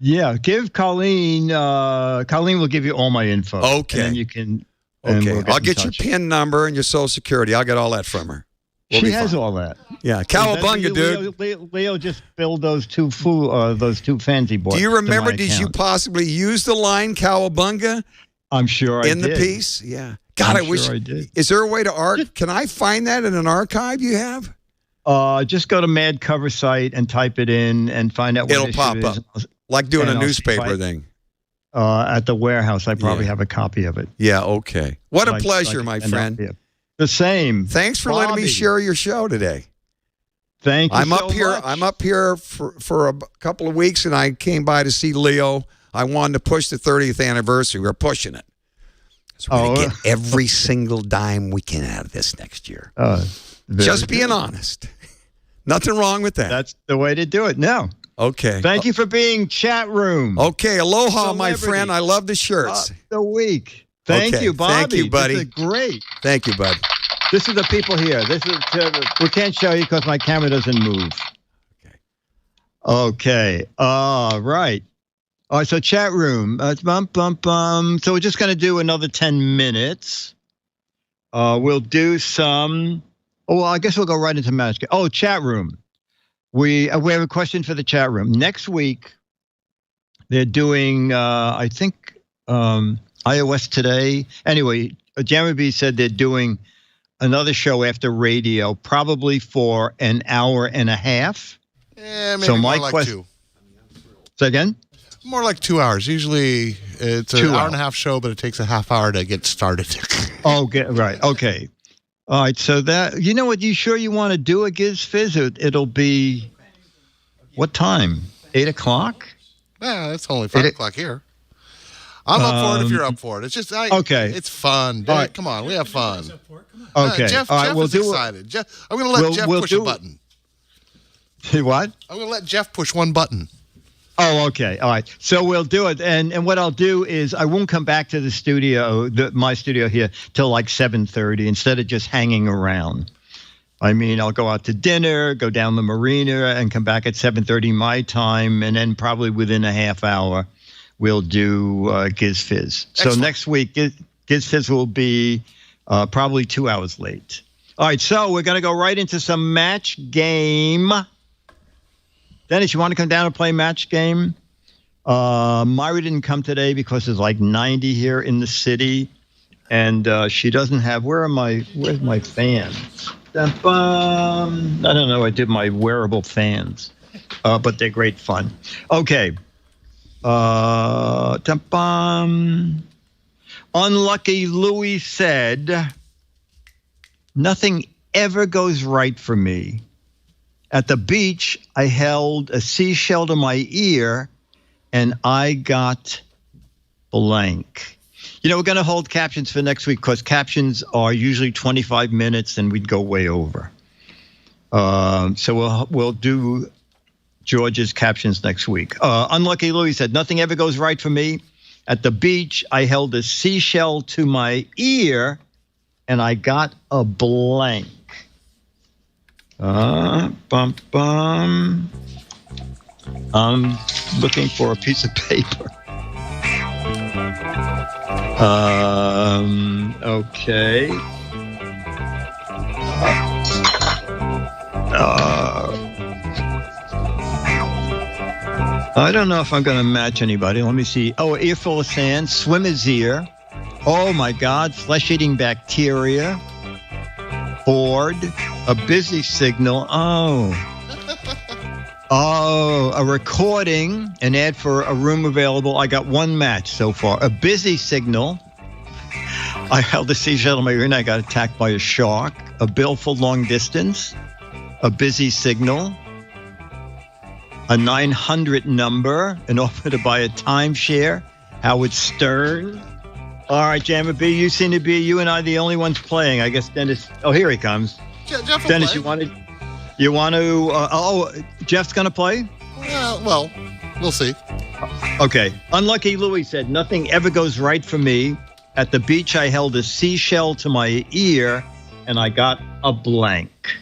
Speaker 1: Give Colleen. Colleen will give you all my info.
Speaker 4: Okay,
Speaker 1: and then you can.
Speaker 4: Okay, I'll get your PIN number and your Social Security. I'll get all that from her.
Speaker 1: She has all that.
Speaker 4: Yeah, cowabunga, dude.
Speaker 1: Leo just billed those two fans he bought.
Speaker 4: Do you remember? Did you possibly use the line cowabunga?
Speaker 1: I'm sure I did.
Speaker 4: In the piece, yeah. God, I wish I did. Is there a way to Can I find that in an archive you have?
Speaker 1: Just go to Mad Cover site and type it in and find out what
Speaker 4: it'll pop up. Like doing a newspaper thing.
Speaker 1: At the warehouse, I probably have a copy of it.
Speaker 4: Yeah. Okay. What a pleasure, my friend.
Speaker 1: The same.
Speaker 4: Thanks for letting me share your show today.
Speaker 1: Thank you.
Speaker 4: I'm up here for a couple of weeks, and I came by to see Leo. I wanted to push the 30th anniversary. We're pushing it. So we're going to get every single dime we can out of this next year. Just being honest. Nothing wrong with that.
Speaker 1: That's the way to do it. No.
Speaker 4: Okay.
Speaker 1: Thank you for being chat room.
Speaker 4: Okay. Aloha, my friend. I love the shirts.
Speaker 1: The week. Thank you, Bobby.
Speaker 4: Thank you, buddy.
Speaker 1: This is great.
Speaker 4: Thank you, bud.
Speaker 1: This is the people here. We can't show you because my camera doesn't move. Okay. All right. All right. So chat room. So we're just going to do another 10 minutes. We'll do some. Oh, well, I guess we'll go right into match. Oh, chat room. We have a question for the chat room. Next week, they're doing, I think, iOS Today. Anyway, Jammer B said they're doing another show after radio, probably for an hour and a half.
Speaker 2: Yeah, maybe
Speaker 1: so
Speaker 2: more like 2.
Speaker 1: Say again?
Speaker 2: More like 2 hours. Usually it's an hour and a half show, but it takes a half hour to get started.
Speaker 1: Right. Okay. All right. So that, you know what, you sure you want to do a Giz Fiz? It'll be, what time? 8 o'clock?
Speaker 2: Yeah, it's only 5 o'clock here. I'm up for it if you're up for it. It's just,
Speaker 1: okay.
Speaker 2: It's fun.
Speaker 1: Right.
Speaker 2: Come on, we have fun.
Speaker 1: Okay.
Speaker 2: Jeff is excited. I'm going to let Jeff push a button.
Speaker 1: What?
Speaker 2: I'm going to let Jeff push one button.
Speaker 1: Oh, okay. All right. So we'll do it. And what I'll do is I won't come back to the studio, my studio here, till like 7:30 instead of just hanging around. I mean, I'll go out to dinner, go down the marina, and come back at 7:30 my time. And then probably within a half hour, we'll do Giz Fiz. So next week, Giz Fiz will be probably 2 hours late. All right. So we're going to go right into some match game. Dennis, you want to come down and play match game? Myra didn't come today because it's like 90 here in the city, and she doesn't have. Where's my fans? I don't know. I did my wearable fans, but they're great fun. Okay. Unlucky Louis said, "Nothing ever goes right for me. At the beach, I held a seashell to my ear, and I got blank." You know, we're going to hold captions for next week because captions are usually 25 minutes, and we'd go way over. So we'll do George's captions next week. Unlucky Louis said, "Nothing ever goes right for me. At the beach, I held a seashell to my ear, and I got a blank." I'm looking for a piece of paper. Okay. I don't know if I'm going to match anybody. Let me see. Oh, an earful of sand, swimmer's ear. Oh my God, flesh-eating bacteria. Board, a busy signal. Oh, a recording, an ad for a room available. I got one match so far. A busy signal. I held a seashell in my ear and I got attacked by a shark. A bill for long distance. A busy signal. A 900 number. An offer to buy a timeshare. Howard Stern. All right, Jammer B, you seem to be, you and I, the only ones playing. I guess Dennis. Oh, here he comes.
Speaker 2: Jeff will
Speaker 1: Dennis,
Speaker 2: play.
Speaker 1: you want to, Jeff's going to play?
Speaker 2: Well, we'll see.
Speaker 1: Okay. Unlucky Louis said, "Nothing ever goes right for me. At the beach, I held a seashell to my ear, and I got a blank."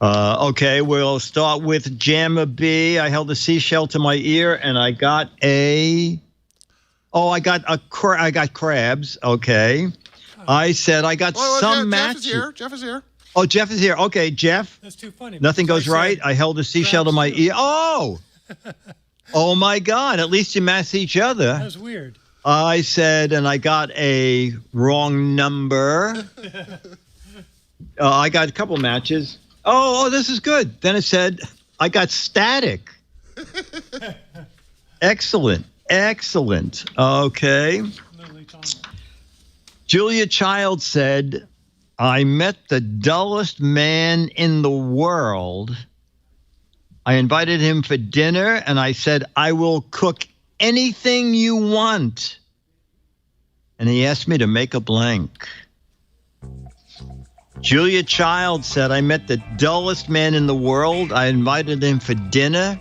Speaker 1: Okay, we'll start with Jammer B. I held a seashell to my ear, and I got a... Oh, I got crabs. Okay. I said I got some matches.
Speaker 2: Jeff is here.
Speaker 1: Oh, Jeff is here. Okay, Jeff.
Speaker 5: That's too funny.
Speaker 1: Nothing goes right. I held a seashell to my ear. Oh. Oh my God. At least you matched each other.
Speaker 5: That was weird.
Speaker 1: I said, and I got a wrong number. I got a couple matches. Oh, this is good. Then it said, I got static. Excellent. Okay. Julia Child said, "I met the dullest man in the world. I invited him for dinner, and I said, I will cook anything you want. And he asked me to make a blank." Julia Child said, I met the dullest man in the world. I invited him for dinner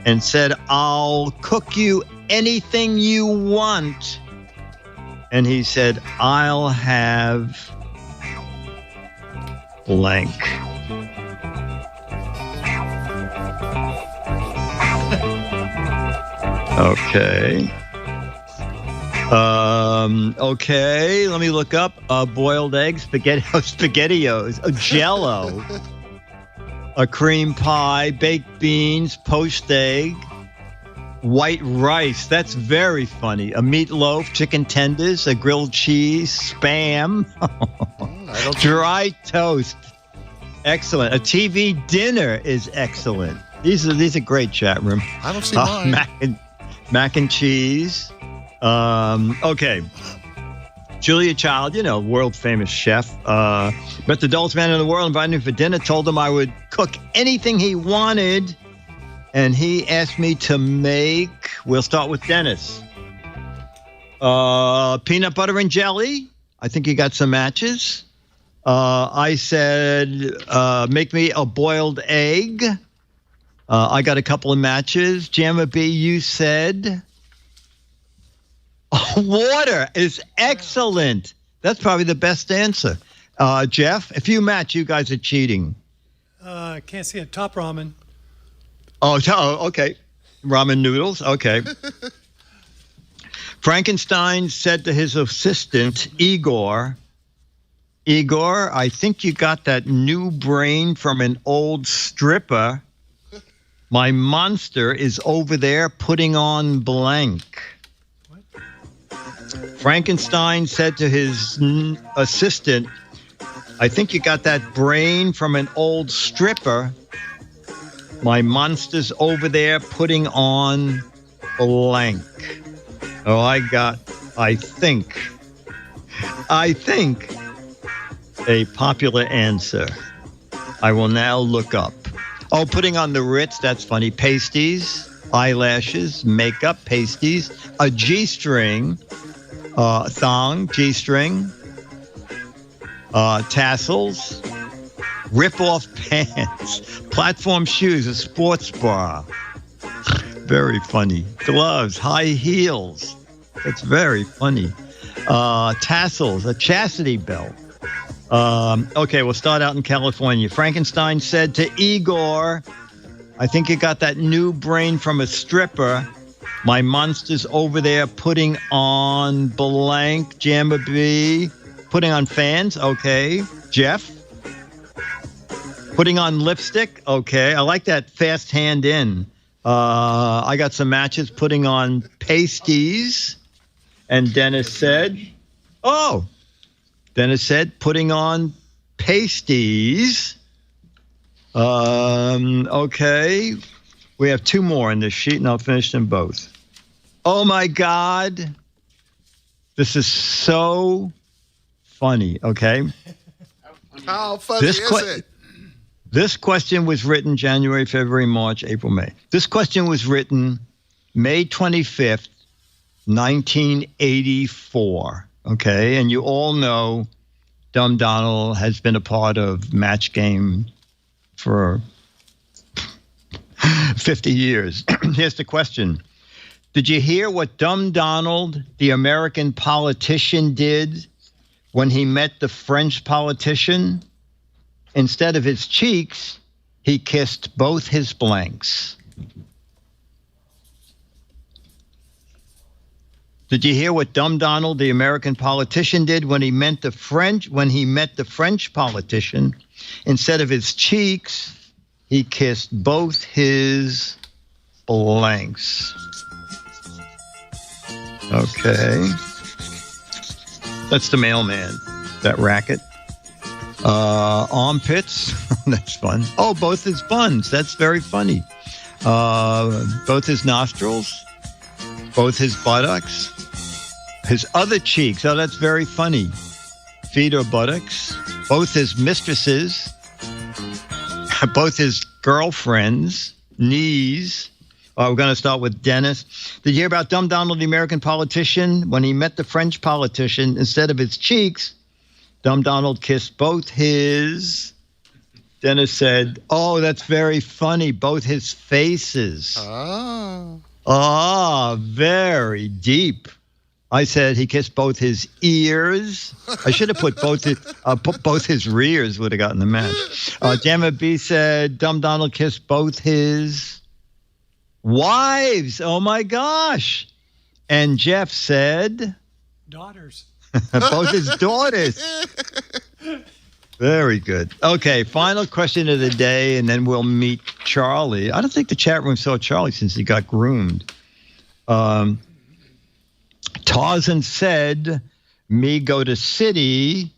Speaker 1: and said, I'll cook you anything you want. And he said, I'll have blank. Okay. Okay, let me look up boiled eggs, SpaghettiOs, a Jello, a cream pie, baked beans, poached egg, white rice. That's very funny. A meatloaf, chicken tenders, a grilled cheese, Spam, dry toast. Excellent. A TV dinner is excellent. These are great chat room.
Speaker 2: I don't see mine.
Speaker 1: Mac and cheese. Okay. Julia Child, world famous chef. Met the dullest man in the world, invited him for dinner, told him I would cook anything he wanted. And he asked me to make, we'll start with Dennis. Peanut butter and jelly. I think you got some matches. I said, make me a boiled egg. I got a couple of matches. Jamma B, you said water is excellent. That's probably the best answer. Jeff, if you match, you guys are cheating.
Speaker 5: Can't see it. Top ramen.
Speaker 1: Oh, okay. Ramen noodles. Okay. Frankenstein said to his assistant, Igor, I think you got that new brain from an old stripper. My monster is over there putting on blank. What? Frankenstein said to his assistant, I think you got that brain from an old stripper. My monster's over there putting on blank. Oh, I think, a popular answer. I will now look up. Oh, putting on the Ritz, that's funny. Pasties, eyelashes, makeup, pasties, a G-string, thong, G-string, tassels, rip-off pants, platform shoes, a sports bra. Very funny. Gloves, high heels. That's very funny. Tassels, a chastity belt. Okay, we'll start out in California. Frankenstein said to Igor, I think you got that new brain from a stripper. My monster's over there putting on blank. Jamma B, putting on fans. Okay. Jeff, putting on lipstick. Okay, I like that fast hand in. I got some matches. Putting on pasties. And Dennis said, putting on pasties. Okay. We have two more in this sheet, and I'll finish them both. Oh, my God. This is so funny, okay?
Speaker 2: How funny is it?
Speaker 1: This question was written January, February, March, April, May. This question was written May 25th, 1984. Okay, and you all know Dumb Donald has been a part of Match Game for 50 years. Here's the question. Did you hear what Dumb Donald, the American politician, did when he met the French politician? Instead of his cheeks, he kissed both his blanks. Did you hear what Dumb Donald, the American politician, did when he met the French politician? Instead of his cheeks, he kissed both his blanks. Okay. That's the mailman, that racket. Armpits, that's fun. Oh, both his buns, that's very funny. Both his nostrils, both his buttocks. His other cheeks, oh, that's very funny. Feet or buttocks. Both his mistresses. Both his girlfriends. Knees. We're going to start with Dennis. Did you hear about Dumb Donald, the American politician? When he met the French politician, instead of his cheeks, Dumb Donald kissed both his. Dennis said, "Oh, that's very funny. Both his faces." Very deep. I said he kissed both his ears. I should have put both his rears would have gotten the match. Jammer B said, Dumb Donald kissed both his wives. Oh, my gosh. And Jeff said?
Speaker 5: Daughters.
Speaker 1: Both his daughters. Very good. Okay, final question of the day, and then we'll meet Charlie. I don't think the chat room saw Charlie since he got groomed. Tarzan said, me go to city,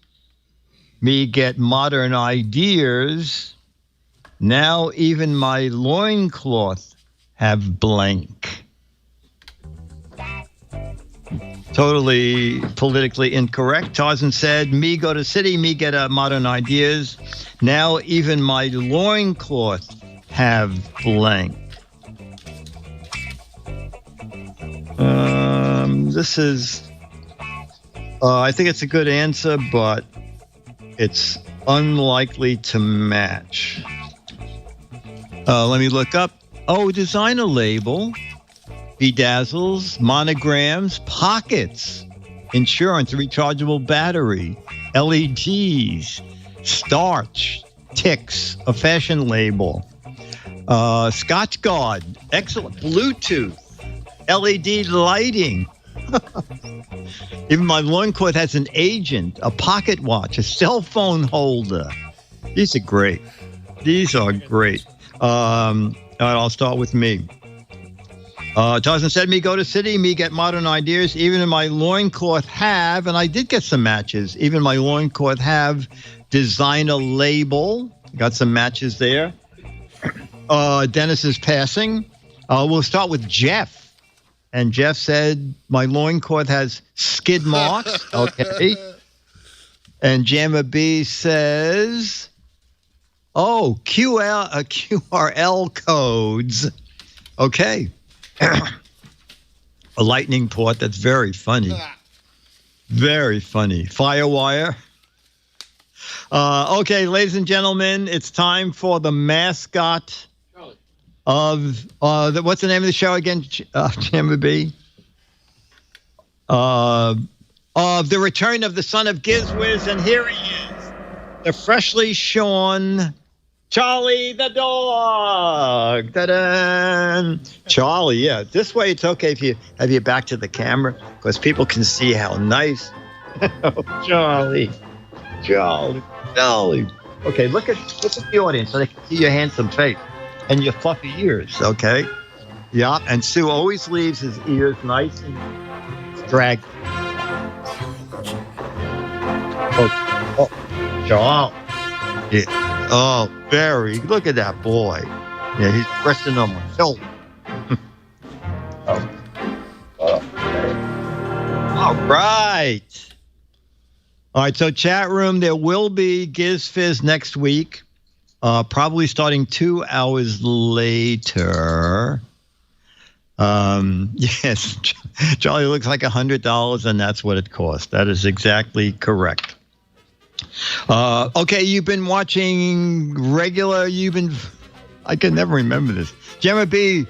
Speaker 1: me get modern ideas. Now even my loincloth have blank. Totally politically incorrect. Tarzan said, me go to city, me get modern ideas. Now even my loincloth have blank. This is, I think it's a good answer, but it's unlikely to match. Let me look up. Oh, designer label, bedazzles, monograms, pockets, insurance, rechargeable battery, LEDs, starch, ticks, a fashion label, Scotch Guard, excellent, Bluetooth, LED lighting. Even my loincloth has an agent, a pocket watch, a cell phone holder. These are great. All right, I'll start with me. Tarzan said, me go to city, me get modern ideas. Even in my loincloth have, and I did get some matches, even my loincloth have designer label. Got some matches there. Dennis is passing. We'll start with Jeff. And Jeff said, my loincloth has skid marks. Okay. And Jammer B says, oh, QRL codes. Okay. A lightning port. That's very funny. Very funny. Firewire. Okay, ladies and gentlemen, it's time for the mascot of what's the name of the show again, Jammer B? Of the return of the son of Giz Wiz, and here he is, the freshly shorn Charlie the dog. Ta-da! Charlie, yeah. This way it's okay if you have your back to the camera because people can see how nice. Charlie. Okay, look at the audience so they can see your handsome face. And your fluffy ears, okay? Yeah, and Sue always leaves his ears nice and dragged. Oh, Charles. Yeah. Oh, very. Look at that boy. Yeah, he's resting on my shoulder. All right. All right, so chat room, there will be Giz Fiz next week. Probably starting 2 hours later. Yes, Charlie looks like $100, and that's what it costs. That is exactly correct. Okay, you've been watching regular. I can never remember this. Jammer B,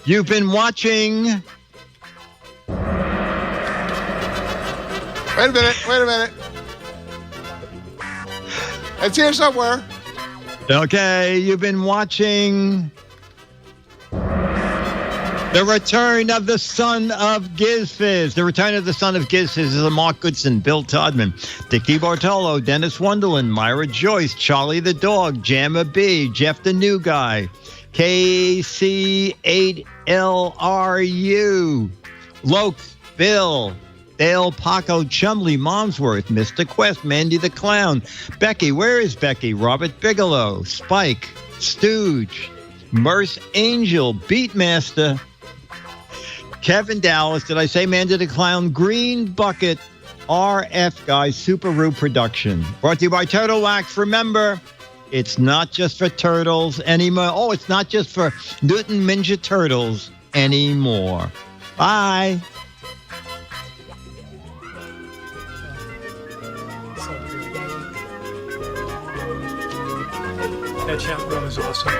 Speaker 1: you've been watching.
Speaker 2: Wait a minute. It's here somewhere.
Speaker 1: Okay, you've been watching The Return of the Son of Giz Fiz. The Return of the Son of Giz Fiz is a Mark Goodson, Bill Todman, Dick DeBartolo, Dennis Wonderland, Myra Joyce, Charlie the Dog, Jammer B, Jeff the New Guy, KC8LRU, Lokes, Bill, Dale, Paco, Chumley, Momsworth, Mr. Quest, Mandy the Clown, Becky, where is Becky? Robert Bigelow, Spike, Stooge, Merce Angel, Beatmaster, Kevin Dallas, did I say Mandy the Clown? Green Bucket, RF Guy, Subaru Production. Brought to you by Turtle Wax. Remember, it's not just for turtles anymore. Oh, it's not just for Newton Ninja Turtles anymore. Bye.
Speaker 5: That chat room is awesome.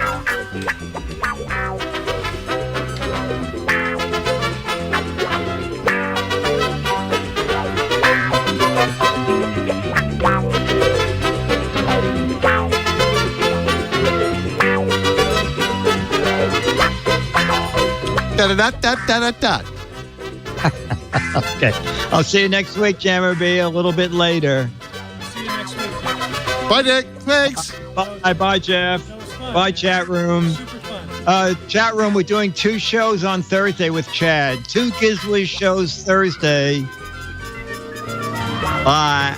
Speaker 2: Da-da-da-da-da-da.
Speaker 1: Okay. I'll see you next week, Jammer B, a little bit later.
Speaker 5: See you next week.
Speaker 2: Bye, Dick. Thanks.
Speaker 1: Bye, Jeff.
Speaker 5: That was fun.
Speaker 1: Bye, chat room.
Speaker 5: Super fun.
Speaker 1: Chat room, we're doing 2 shows on Thursday with Chad. 2 GizFiz shows Thursday. Bye.